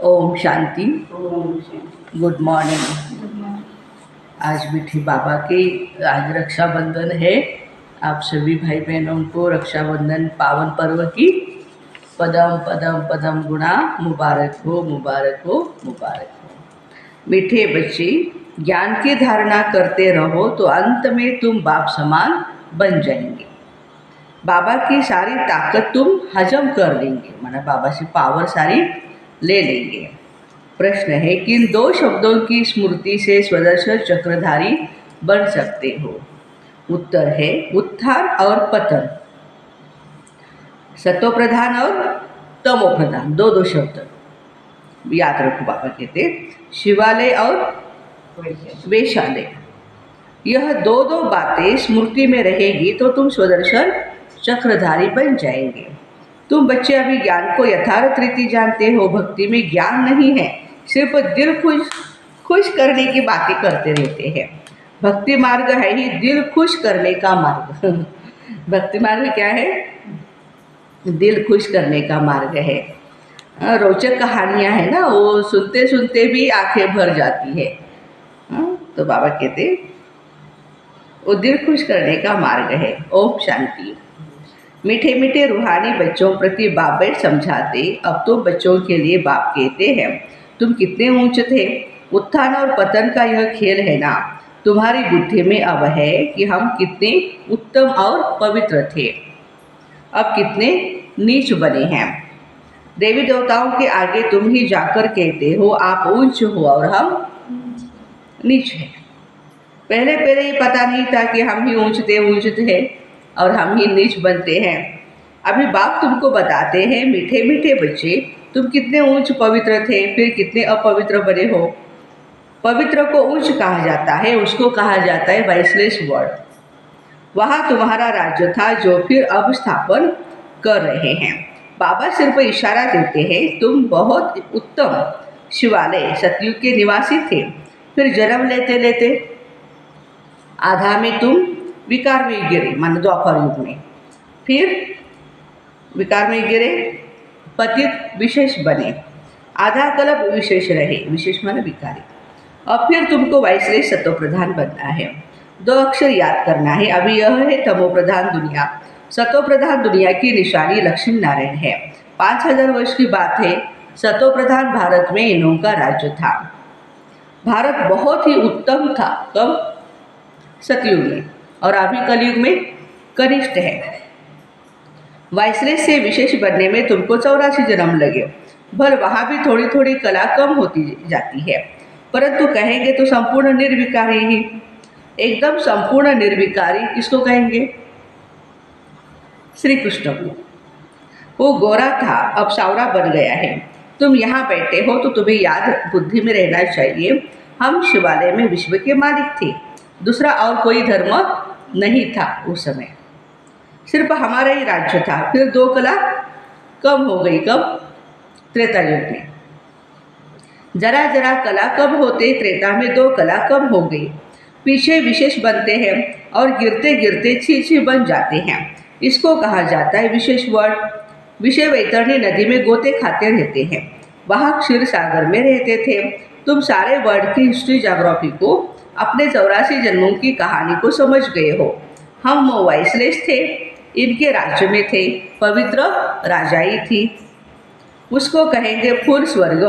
Om Shanti. Om Shanti. Good morning. आज मीठी बाबा की आज रक्षाबंधन है। आप सभी भाई बहनों को रक्षाबंधन पावन पर्व की पदम पदम पदम गुणा मुबारक हो, मुबारक हो, मुबारक हो। मीठे बच्चे, ज्ञान की धारणा करते रहो तो अंत में तुम बाप समान बन जाएंगे। बाबा की सारी ताकत तुम हजम कर लेंगे, माना बाबा से पावर सारी ले लेंगे। प्रश्न है, किन दो शब्दों की स्मृति से स्वदर्शन चक्रधारी बन सकते हो? उत्तर है उत्थान और पतन, सतो प्रधान और तमो प्रधान, दो शब्द याद रखो। बाबा कहते शिवालय और वेशालय, यह दो बातें स्मृति में रहेगी तो तुम स्वदर्शन चक्रधारी बन जाएंगे। तुम बच्चे अभी ज्ञान को यथार्थ रीति जानते हो। भक्ति में ज्ञान नहीं है, सिर्फ दिल खुश करने की बातें करते रहते हैं। भक्ति मार्ग है ही दिल खुश करने का मार्ग। भक्ति मार्ग क्या है? दिल खुश करने का मार्ग है। रोचक कहानियां है ना, वो सुनते सुनते भी आंखें भर जाती है। तो बाबा कहते वो दिल खुश करने का मार्ग है। ओम शांति। मीठे मीठे रूहानी बच्चों प्रति बाप बैठ समझाते, अब तो बच्चों के लिए बाप कहते हैं, तुम कितने ऊंचे थे। उत्थान और पतन का यह खेल है ना, तुम्हारी बुद्धि में अब है कि हम कितने उत्तम और पवित्र थे, अब कितने नीच बने हैं। देवी देवताओं के आगे तुम ही जाकर कहते हो आप ऊंच हो और हम नीच हैं। पहले ये पता नहीं था कि हम ही ऊंच थे और हम ही नीच बनते हैं। अभी बाप तुमको बताते हैं, मीठे मीठे बच्चे, तुम कितने ऊंच पवित्र थे, फिर कितने अपवित्र बने हो। पवित्र को ऊंच कहा जाता है, उसको कहा जाता है वाइसलेस वर्ड। वहाँ तुम्हारा राज्य था जो फिर अब स्थापन कर रहे हैं। बाबा सिर्फ इशारा देते हैं, तुम बहुत उत्तम शिवालय सतयुग के निवासी थे, फिर जन्म लेते लेते आधा में तुम विकार में गिरे, मान द्वापर युग में, फिर विकार में गिरे, पतित विशेष बने, आधा कल्प विशेष रहे, विशेष माने विकारी। अब फिर तुमको वाइसलेस सतो प्रधान बनना है। 2 अक्षर याद करना है। अभी यह है तमो प्रधान दुनिया, सतो प्रधान दुनिया की निशानी लक्ष्मी नारायण है। 5000 वर्ष की बात है, सतो प्रधान भारत में इन्हों का राज्य था। भारत बहुत ही उत्तम था कब? सतयुग में, और अभी कलयुग में कनिष्ठ है। वाइसलेस से विशेष बनने में तुमको 84 जन्म लगे। भले वहाँ भी थोड़ी थोड़ी कला कम होती जाती है, परंतु कहेंगे तो संपूर्ण निर्विकारी ही, एकदम संपूर्ण निर्विकारी किसको कहेंगे? श्री कृष्ण को। वो गोरा था, अब सावरा बन गया है। तुम यहाँ बैठे हो तो तुम्हें याद बुद्धि में रहना चाहिए, हम शिवालय में विश्व के मालिक थे, दूसरा और कोई धर्म नहीं था उस समय, सिर्फ हमारा ही राज्य था। फिर 2 कला कम हो गई, कब? त्रेता युग में। जरा जरा कला कम होते त्रेता में 2 कला कम हो गई। पीछे विशेष बनते हैं और गिरते गिरते छी बन जाते हैं, इसको कहा जाता है विशेष वर्ड। विषय वैतरणी नदी में गोते खाते रहते हैं, वहाँ क्षीर सागर में रहते थे। तुम सारे वर्ड की हिस्ट्री ज्योग्राफी को, अपने 84 जन्मों की कहानी को समझ गए हो। हम वाइसलेस थे, इनके राज्य में थे, पवित्र राजाई थी, उसको कहेंगे फुल स्वर्ग।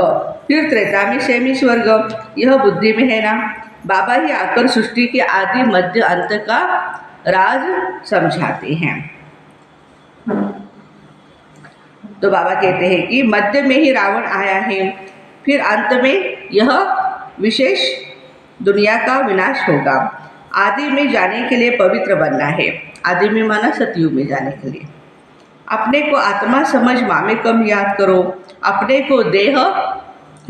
फिर त्रेता में सेमी स्वर्ग, यह बुद्धि में है ना। बाबा ही आकर सृष्टि के आदि मध्य अंत का राज समझाते हैं। तो बाबा कहते हैं कि मध्य में ही रावण आया है, फिर अंत में यह विशेष दुनिया का विनाश होगा। आदि में जाने के लिए पवित्र बनना है, आदि में माना सतयुग में जाने के लिए। अपने को आत्मा समझ मामे कम याद करो, अपने को देह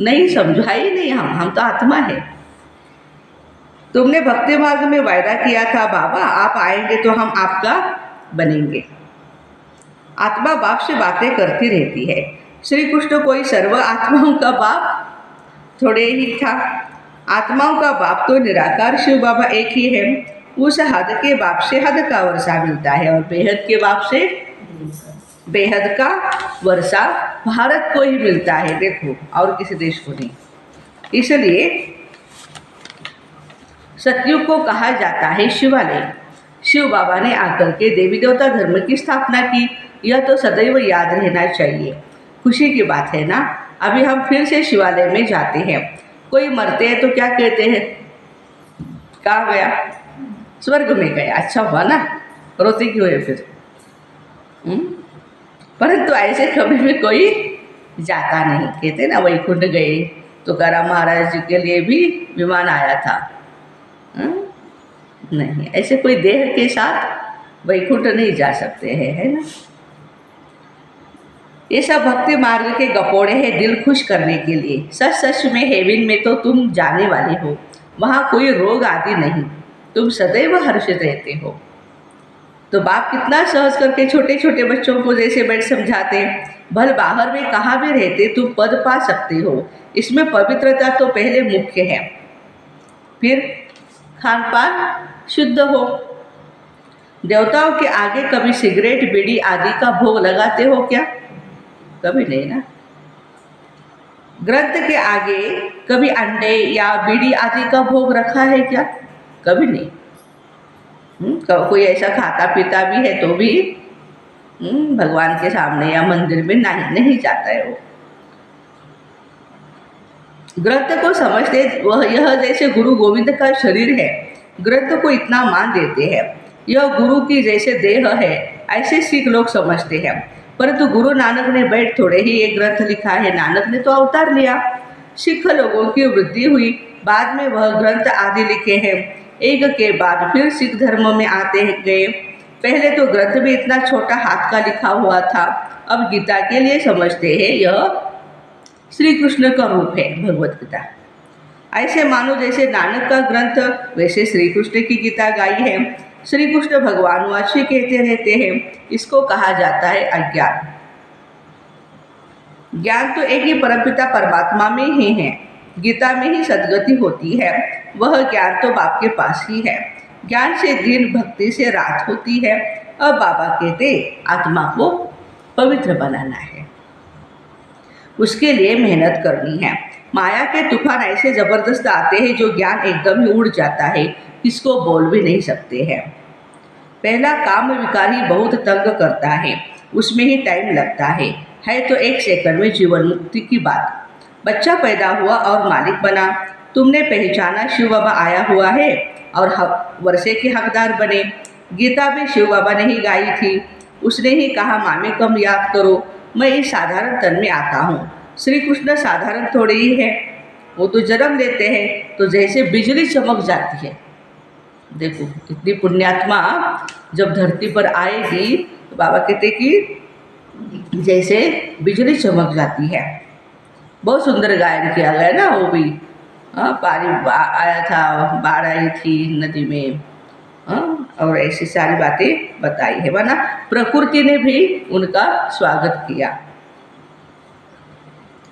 नहीं समझा ही नहीं, हम तो आत्मा है। तुमने भक्ति मार्ग में वायदा किया था, बाबा आप आएंगे तो हम आपका बनेंगे। आत्मा बाप से बातें करती रहती है। श्री कृष्ण कोई सर्व आत्माओं का बाप थोड़े ही था, आत्माओं का बाप तो निराकार शिव बाबा एक ही है। उस हद के बाप से हद का वर्षा मिलता है और बेहद के बाप से बेहद का वर्षा भारत को ही मिलता है, देखो, और किसी देश को नहीं। इसलिए सतयुग को कहा जाता है शिवालय। शिव बाबा ने आकर के देवी देवता धर्म की स्थापना की, यह तो सदैव याद रहना चाहिए। खुशी की बात है ना। अभी हम फिर से शिवालय में जाते हैं। कोई मरते हैं तो क्या कहते हैं? कहाँ गया? स्वर्ग में गया। अच्छा हुआ ना, रोते क्यों है फिर? परंतु ऐसे कभी भी कोई जाता नहीं। कहते ना वैकुंठ गए, तो तुकाराम महाराज जी के लिए भी विमान आया था। नहीं, ऐसे कोई देह के साथ वैकुंठ नहीं जा सकते हैं, है ना। ये सब भक्ति मार्ग के गपोड़े हैं दिल खुश करने के लिए। सच सच में हेवन में तो तुम जाने वाले हो, वहाँ कोई रोग आदि नहीं, तुम सदैव हर्षित रहते हो। तो बाप कितना सहज करके छोटे छोटे बच्चों को जैसे बैठ समझाते हैं, भल बाहर में कहाँ भी रहते तुम पद पा सकते हो। इसमें पवित्रता तो पहले मुख्य है, फिर खान पान शुद्ध हो। देवताओं के आगे कभी सिगरेट बीड़ी आदि का भोग लगाते हो क्या? कभी नहीं ना। ग्रंथ के आगे कभी अंडे या बीड़ी आदि का भोग रखा है क्या? कभी नहीं। कोई ऐसा खाता पीता भी है तो भी भगवान के सामने या मंदिर में नहीं जाता है वो। ग्रंथ को समझते वह यह जैसे गुरु गोविंद का शरीर है, ग्रंथ को इतना मान देते हैं। यह गुरु की जैसे देह है, ऐसे सिख लोग समझते हैं। परंतु गुरु नानक ने बैठ थोड़े ही एक ग्रंथ लिखा है, नानक ने तो अवतार लिया। सिख लोगों की वृद्धि हुई, बाद में वह ग्रंथ आदि लिखे हैं, एक के बाद फिर सिख धर्म में आते गए। पहले तो ग्रंथ भी इतना छोटा हाथ का लिखा हुआ था। अब गीता के लिए समझते हैं यह श्री कृष्ण का रूप है, भगवत गीता। ऐसे मानो जैसे नानक का ग्रंथ, वैसे श्री कृष्ण की गीता गाई है। श्री कृष्ण भगवान वाची कहते रहते हैं, इसको कहा जाता है अज्ञान। ज्ञान तो एक ही परमपिता परमात्मा में ही है, गीता में ही सद्गति होती है। वह ज्ञान तो बाप के पास ही है। ज्ञान से दिन, भक्ति से रात होती है। अब बाबा कहते आत्मा को पवित्र बनाना है, उसके लिए मेहनत करनी है। माया के तूफान ऐसे जबरदस्त आते हैं जो ज्ञान एकदम ही उड़ जाता है, किसको बोल भी नहीं सकते हैं। पहला काम विकार ही बहुत तंग करता है, उसमें ही टाइम लगता है तो एक सेकंड में जीवन मुक्ति की बात। बच्चा पैदा हुआ और मालिक बना, तुमने पहचाना शिव बाबा आया हुआ है और वर्षे के हकदार बने। गीता भी शिव बाबा ने ही गाई थी, उसने ही कहा मामे कम याद करो, मैं इस साधारण तन में आता हूँ। श्री कृष्ण साधारण थोड़े ही है, वो तो जन्म लेते हैं तो जैसे बिजली चमक जाती है। देखो इतनी पुण्यात्मा जब धरती पर आएगी तो बाबा कहते कि जैसे बिजली चमक जाती है। बहुत सुंदर गायन किया गया ना वो भी। पानी आया था, बाढ़ आई थी नदी में, और ऐसी सारी बातें बताई है वरना प्रकृति ने भी उनका स्वागत किया।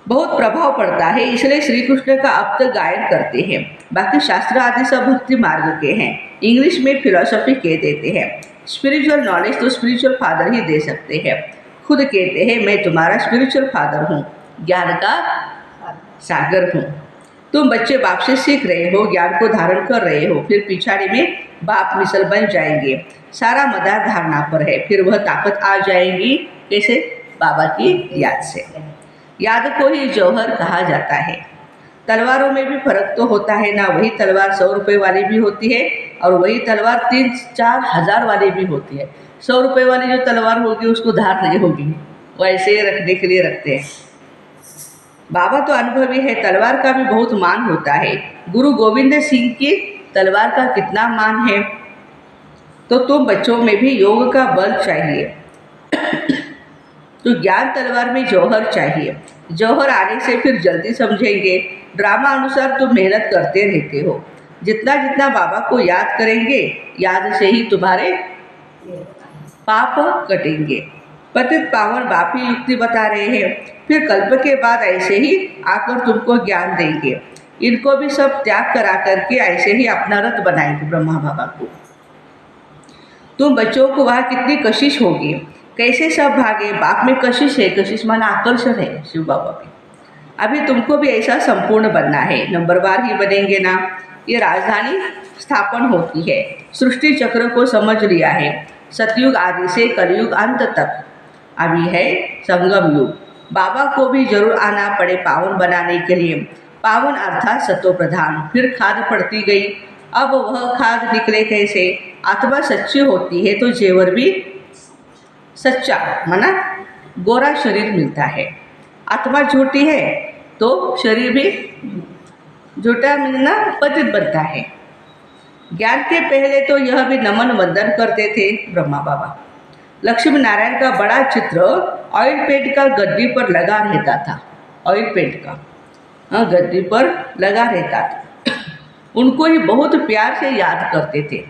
बहुत प्रभाव पड़ता है, इसलिए श्री कृष्ण का अब तक गायन करते हैं। बाकी शास्त्र आदि सब भक्ति मार्ग के हैं, इंग्लिश में फिलॉसफी कह देते हैं। स्पिरिचुअल नॉलेज तो स्पिरिचुअल फादर ही दे सकते हैं। खुद कहते हैं मैं तुम्हारा स्पिरिचुअल फादर हूँ, ज्ञान का सागर हूँ। तुम बच्चे बाप से सीख रहे हो, ज्ञान को धारण कर रहे हो, फिर पिछाड़ी में बाप मिसल बन जाएंगे। सारा मदार धारणा पर है, फिर वह ताकत आ जाएगी कैसे? बाबा की याद से। याद को ही जौहर कहा जाता है। तलवारों में भी फर्क तो होता है ना, वही तलवार 100 रुपये वाली भी होती है और वही तलवार 3-4 हज़ार वाली भी होती है। 100 रुपये वाली जो तलवार होगी उसको धार नहीं होगी, वो ऐसे रखने के लिए रखते हैं। बाबा तो अनुभवी है, तलवार का भी बहुत मान होता है। गुरु गोविंद सिंह की तलवार का कितना मान है। तो तुम बच्चों में भी योग का बल चाहिए, तो ज्ञान तलवार में जौहर चाहिए। जौहर आने से फिर जल्दी समझेंगे। ड्रामा अनुसार तुम मेहनत करते रहते हो, जितना जितना बाबा को याद करेंगे, याद से ही तुम्हारे पाप कटेंगे। पतित पावन बाप ही युक्ति बता रहे हैं, फिर कल्प के बाद ऐसे ही आकर तुमको ज्ञान देंगे। इनको भी सब त्याग करा करके ऐसे ही अपना रथ बनाएंगे ब्रह्मा बाबा को। तुम बच्चों को वहाँ कितनी कशिश होगी, कैसे सब भागे, बाप में कशिश है, कशिश माना आकर्षण है शिव बाबा में। अभी तुमको भी ऐसा संपूर्ण बनना है, नंबरवार ही बनेंगे ना। ये राजधानी स्थापन होती है, सृष्टि चक्र को समझ लिया है, सतयुग आदि से कलयुग अंत तक अभी है संगम युग। बाबा को भी जरूर आना पड़े पावन बनाने के लिए। पावन अर्थात सतो प्रधान। फिर खाद पड़ती गई, अब वह खाद निकले कैसे। आत्मा सच्ची होती है तो जेवर भी सच्चा माना गोरा शरीर मिलता है। आत्मा झूठी है तो शरीर भी झूठा मिलना पतित बनता है। ज्ञान के पहले तो यह भी नमन वंदन करते थे ब्रह्मा बाबा। लक्ष्मी नारायण का बड़ा चित्र ऑयल पेंट का गद्दी पर लगा रहता था। ऑयल पेंट का गद्दी पर लगा रहता था। उनको ही बहुत प्यार से याद करते थे।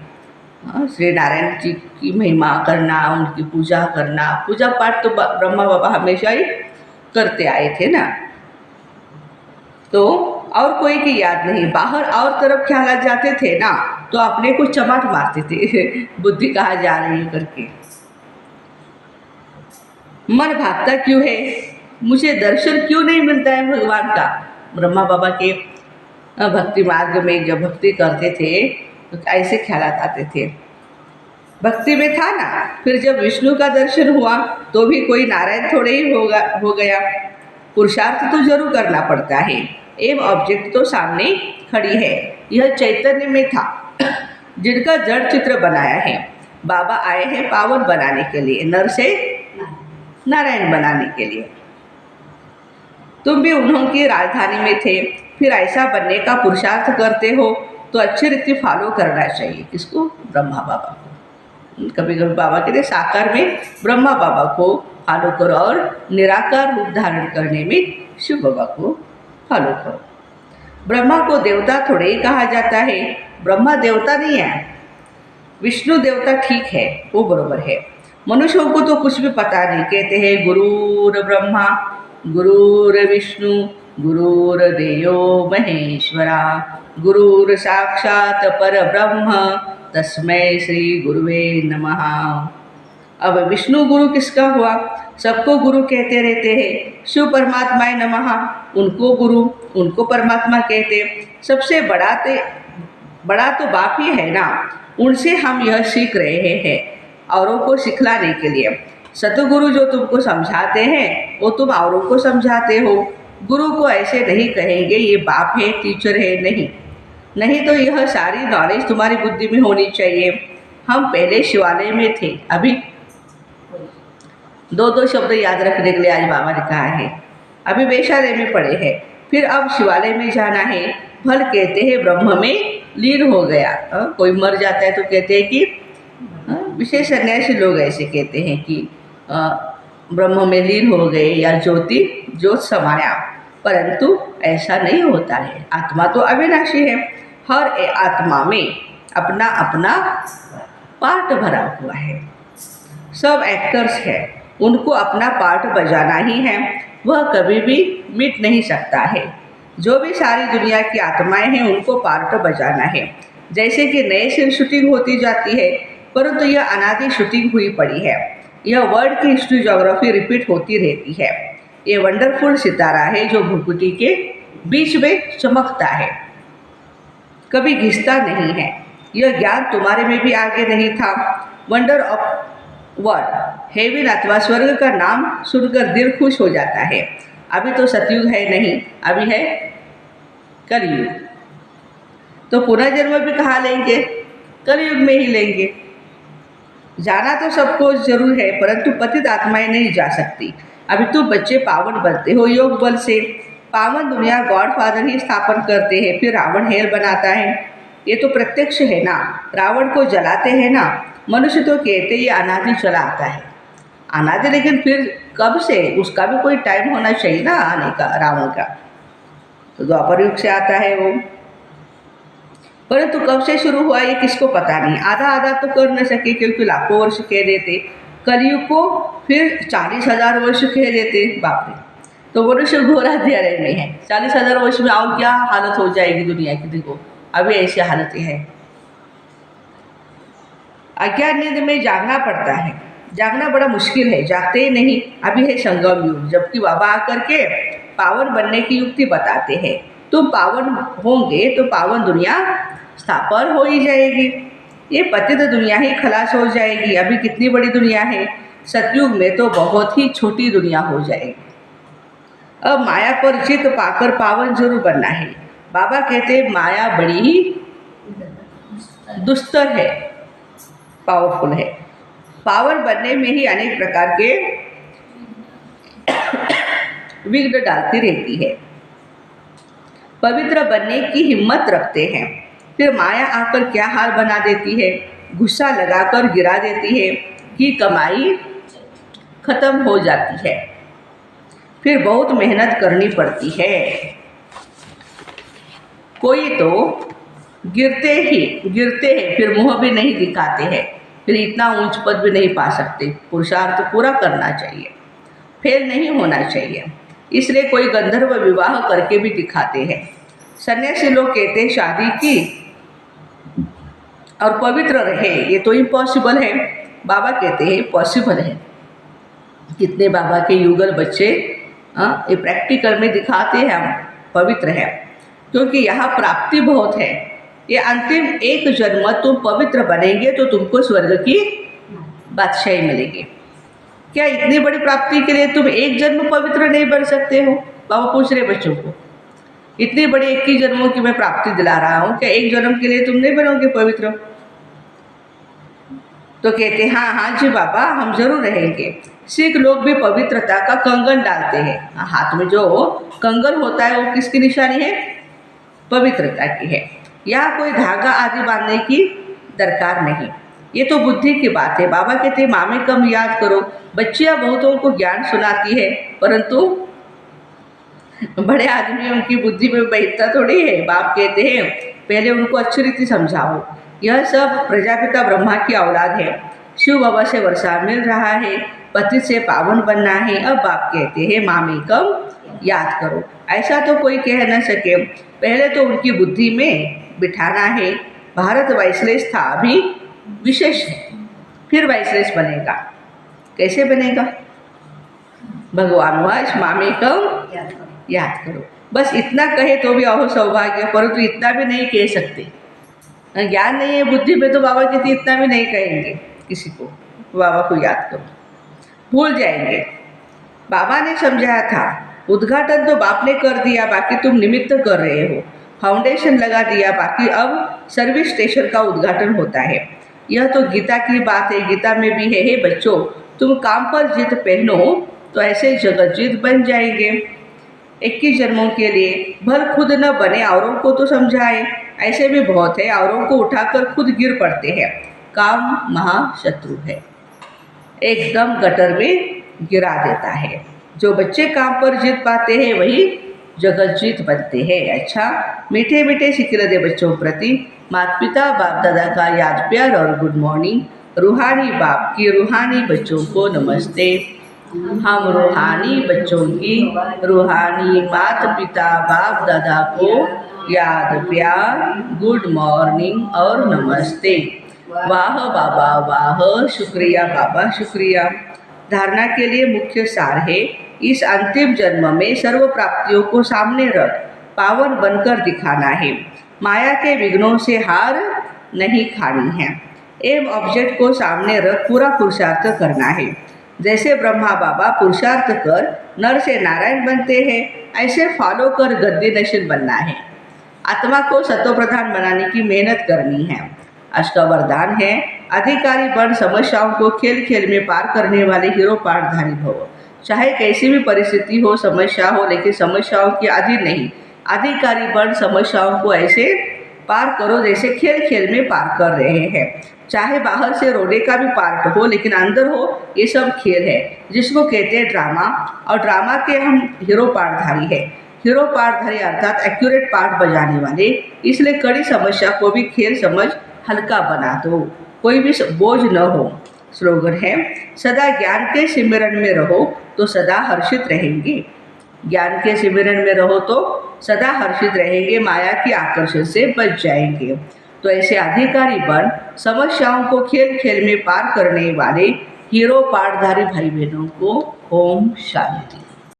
श्री नारायण जी की महिमा करना, उनकी पूजा करना, पूजा पाठ तो ब्रह्मा बाबा हमेशा ही करते आए थे ना। तो और कोई की याद नहीं। बाहर और तरफ ख्याल जाते थे ना तो अपने को चमाट मारते थे बुद्धि कहाँ जा रही है करके। मन भागता क्यों है, मुझे दर्शन क्यों नहीं मिलता है भगवान का। ब्रह्मा बाबा के भक्ति मार्ग में जब भक्ति करते थे तो ऐसे ख्यालात आते थे। भक्ति में था ना, फिर जब विष्णु का दर्शन हुआ तो भी कोई नारायण थोड़े ही हो गया। पुरुषार्थ तो जरूर करना पड़ता है। एम ऑब्जेक्ट तो सामने खड़ी है। यह चैतन्य में था जिनका जड़ चित्र बनाया है। बाबा आए हैं पावन बनाने के लिए, नर से नारायण बनाने के लिए। तुम भी उन्होंने राजधानी में थे, फिर ऐसा बनने का पुरुषार्थ करते हो तो अच्छी रीति फॉलो करना चाहिए। किसको? ब्रह्मा बाबा को। कभी कभी बाबा कहते साकार में ब्रह्मा बाबा को फॉलो करो और निराकार रूप धारण करने में शिव बाबा को फॉलो करो। ब्रह्मा को देवता थोड़े ही कहा जाता है। ब्रह्मा देवता नहीं है, विष्णु देवता ठीक है, वो बरोबर है। मनुष्यों को तो कुछ भी पता नहीं। कहते हैं गुरुर ब्रह्मा गुरुर्विष्णु गुरुर्देवो महेश्वरा गुरुर साक्षात परब्रह्म तस्मै श्री गुरुवे नमः। अब विष्णु गुरु किसका हुआ? सबको गुरु कहते रहते हैं। शिव परमात्माए नमः, उनको गुरु, उनको परमात्मा कहते। सबसे बड़ा तो बाप ही है ना, उनसे हम यह सीख रहे हैं औरों को सिखलाने के लिए। सतगुरु जो तुमको समझाते हैं वो तुम औरों को समझाते हो। गुरु को ऐसे नहीं कहेंगे ये बाप है, टीचर है, नहीं तो यह सारी नॉलेज तुम्हारी बुद्धि में होनी चाहिए। हम पहले शिवालय में थे, अभी दो शब्द याद रखने के लिए आज बाबा ने कहा है। अभी वैशालय में पड़े हैं, फिर अब शिवालय में जाना है। फल कहते हैं ब्रह्म में लीन हो गया। कोई मर जाता है तो कहते हैं कि विशेष सन्यासी लोग ऐसे कहते हैं कि ब्रह्म में लीन हो गए या ज्योत समाया, परंतु ऐसा नहीं होता है। आत्मा तो अविनाशी है। हर आत्मा में अपना अपना पार्ट भरा हुआ है। सब एक्टर्स हैं, उनको अपना पार्ट बजाना ही है। वह कभी भी मिट नहीं सकता है। जो भी सारी दुनिया की आत्माएं हैं उनको पार्ट बजाना है। जैसे कि नए से शूटिंग होती जाती है, परंतु यह अनादि शूटिंग हुई पड़ी है। यह वर्ल्ड की हिस्ट्री ज्योग्राफी रिपीट होती रहती है। ये वंडरफुल सितारा है जो भुकुटी के बीच में चमकता है, कभी घिसता नहीं है। यह ज्ञान तुम्हारे में भी आगे नहीं था। वंडर ऑफ वर्ल्ड, हेवन अथवा स्वर्ग का नाम सुनकर दिल खुश हो जाता है। अभी तो सतयुग है नहीं, अभी है कलयुग। तो पुनर्जन्म भी कहाँ लेंगे? कलयुग में ही लेंगे। जाना तो सबको जरूर है, परंतु पतित आत्माएं नहीं जा सकती। अभी तो बच्चे पावन बनते हो योग बल से। पावन दुनिया गॉड फादर ही स्थापन करते हैं, फिर रावण हेल बनाता है। ये तो प्रत्यक्ष है ना, रावण को जलाते हैं ना। मनुष्य तो कहते ये अनादि चला आता है, अनादि, लेकिन फिर कब से? उसका भी कोई टाइम होना चाहिए ना आने का, रावण का। तो द्वापर युग से आता है वो, परंतु कब से शुरू हुआ ये किसको पता नहीं। आधा तो कर न सके क्योंकि लाखों वर्ष कह देते। कलयुग को फिर 40,000 वर्ष कह देते। बाप रे, तो मनुष्य घोर अंधेरे में है। 40,000 वर्ष में और क्या हालत हो जाएगी दुनिया की। देखो अभी ऐसी हालतें हैं। अज्ञान नींद में जागना पड़ता है। जागना बड़ा मुश्किल है, जागते ही नहीं। अभी है संगम युग, जबकि बाबा आकर के पावन बनने की युक्ति बताते हैं। तुम पावन होंगे तो पावन दुनिया स्थापन हो ही जाएगी। ये पतित दुनिया ही खलास हो जाएगी। अभी कितनी बड़ी दुनिया है, सतयुग में तो बहुत ही छोटी दुनिया हो जाएगी। अब माया पर जीत पाकर पावन जरूर बनना है। बाबा कहते हैं माया बड़ी ही दुस्तर है, पावरफुल है। पावन बनने में ही अनेक प्रकार के विघ्न डालती रहती है। पवित्र बनने की हिम्मत रखते हैं, फिर माया आकर क्या हाल बना देती है, गुस्सा लगाकर गिरा देती है कि कमाई खत्म हो जाती है, फिर बहुत मेहनत करनी पड़ती है। कोई तो गिरते हैं, फिर मुंह भी नहीं दिखाते हैं, फिर इतना ऊंच पद भी नहीं पा सकते। पुरुषार्थ पूरा करना चाहिए, फेल नहीं होना चाहिए, इसलिए कोई गंधर्व विवाह करके भी दिखाते हैं। सन्यासी लोग कहते हैं शादी की और पवित्र रहे, ये तो इम्पॉसिबल है। बाबा कहते हैं पॉसिबल है। कितने बाबा के युगल बच्चे ये प्रैक्टिकल में दिखाते हैं हम पवित्र है, क्योंकि यहाँ प्राप्ति बहुत है। ये अंतिम एक जन्म तुम पवित्र बनेंगे तो तुमको स्वर्ग की बादशाही मिलेगी। क्या इतनी बड़ी प्राप्ति के लिए तुम एक जन्म पवित्र नहीं बन सकते हो? बाबा पूछ रहे बच्चों को, इतनी बड़ी 21 जन्मों की मैं प्राप्ति दिला रहा हूँ, क्या एक जन्म के लिए तुम नहीं बनोगे पवित्र? तो कहते हाँ हाँ जी बाबा, हम जरूर रहेंगे। सिख लोग भी पवित्रता का कंगन डालते हैं। हाथ में जो कंगन होता है वो किसकी निशानी है? पवित्रता की है। यहाँ कोई धागा आदि बांधने की दरकार नहीं, ये तो बुद्धि की बात है। बाबा कहते मामे कम याद करो। बच्चियाँ बहुतों को ज्ञान सुनाती है, परंतु बड़े आदमी उनकी बुद्धि में बैठता थोड़ी है। बाप कहते हैं पहले उनको अच्छी रीति समझाओ। यह सब प्रजापिता ब्रह्मा की औलाद है। शिव बाबा से वर्षा मिल रहा है, पति से पावन बनना है। अब बाप कहते हैं मामे कम याद करो। ऐसा तो कोई कह न सके। पहले तो उनकी बुद्धि में बिठाना है। भारत वाइसलेस था, अभी विशेष है, फिर वाइसलेस बनेगा। कैसे बनेगा? भगवान वाच मामे कम याद करो। बस इतना कहे तो भी अहो सौभाग्य, परंतु इतना भी नहीं कह सकते। ज्ञान नहीं है बुद्धि में, तो बाबा कहते इतना भी नहीं कहेंगे किसी को बाबा को याद करो, भूल जाएंगे। बाबा ने समझाया था, उद्घाटन तो बाप ने कर दिया, बाकी तुम निमित्त कर रहे हो। फाउंडेशन लगा दिया, बाकी अब सर्विस स्टेशन का उद्घाटन होता है। यह तो गीता की बात है, गीता में भी है, हे बच्चों तुम काम पर जीत पहनो तो ऐसे जगत जीत बन जाएंगे। 21 जन्मों के लिए भल खुद न बने, औरों को तो समझाए। ऐसे भी बहुत है, औरों को उठाकर खुद गिर पड़ते हैं। काम महाशत्रु है, एकदम गटर में गिरा देता है। जो बच्चे काम पर जीत पाते हैं वही जगत जीत बनते हैं। अच्छा, मीठे मीठे सिक्के दे बच्चों प्रति माता पिता बाप दादा का याद प्यार और गुड मॉर्निंग। रूहानी बाप की रूहानी बच्चों को नमस्ते। हम रूहानी बच्चों की रूहानी माता पिता बाप दादा को याद प्यार, गुड मॉर्निंग और नमस्ते। वाह बाबा वाह, शुक्रिया बाबा शुक्रिया। धारणा के लिए मुख्य सार है, इस अंतिम जन्म में सर्व प्राप्तियों को सामने रख पावन बनकर दिखाना है। माया के विघ्नों से हार नहीं खानी है। एम ऑब्जेक्ट को सामने रख पूरा पुरुषार्थ करना है। जैसे ब्रह्मा बाबा पुरुषार्थ कर नर से नारायण बनते हैं, ऐसे फॉलो कर गद्दी नशीन बनना है। आत्मा को सत्वप्रधान बनाने की मेहनत करनी है। अष्टवरदान है, अधिकारी बन समस्याओं को खेल खेल में पार करने वाले हीरो पाठधारी भव। चाहे कैसी भी परिस्थिति हो, समस्या हो, लेकिन समस्याओं की अधीन नहीं। अधिकारी बन समस्याओं को ऐसे पार करो जैसे खेल खेल में पार कर रहे हैं। चाहे बाहर से रोने का भी पार्ट हो, लेकिन अंदर हो, ये सब खेल है, जिसको कहते हैं ड्रामा। और ड्रामा के हम हीरो पाठधारी है। हीरो पाठधारी अर्थात एक्यूरेट पार्ट बजाने वाले। इसलिए कड़ी समस्या को भी खेल समझ हल्का बना दो, कोई भी बोझ न हो। स्लोगन है, सदा ज्ञान के सिमरन में रहो तो सदा हर्षित रहेंगे। ज्ञान के सिमरन में रहो तो सदा हर्षित रहेंगे, माया की आकर्षण से बच जाएंगे। तो ऐसे अधिकारी बन समस्याओं को खेल खेल में पार करने वाले हीरो पाठधारी भाई बहनों को ओम शांति।